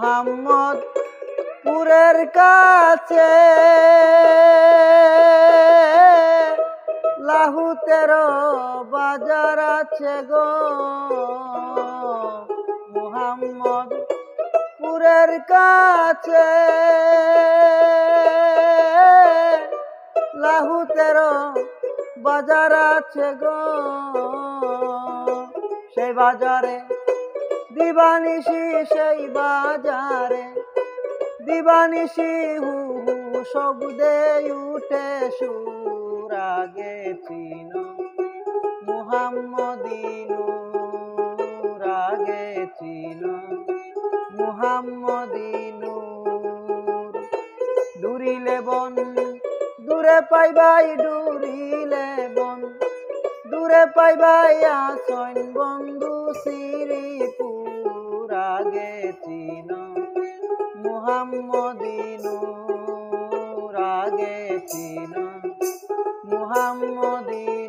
মুহাম্মদপুরের কাছে লাহুতেরও বাজার আছে গো। মুহাম্মদপুরের কাছে লাহুতেরও বাজার আছে গো। সেই বাজারে দিবানিশি, সেই বাজারে দিবানিশি হু হু শব্দে উঠে সুর। আগে চিনো মুহাম্মদিনুর, আগে চিনো মুহাম্মদিনুর। ডুরিলে বন দূরে পাইবাই, ডুরিলে বন দূরে পাইবাই আসন বন্ধু শ্রীপুর। আগে চিনো মুহাম্মদিনুর, আগে চিনো মুহাম্মদিনুর।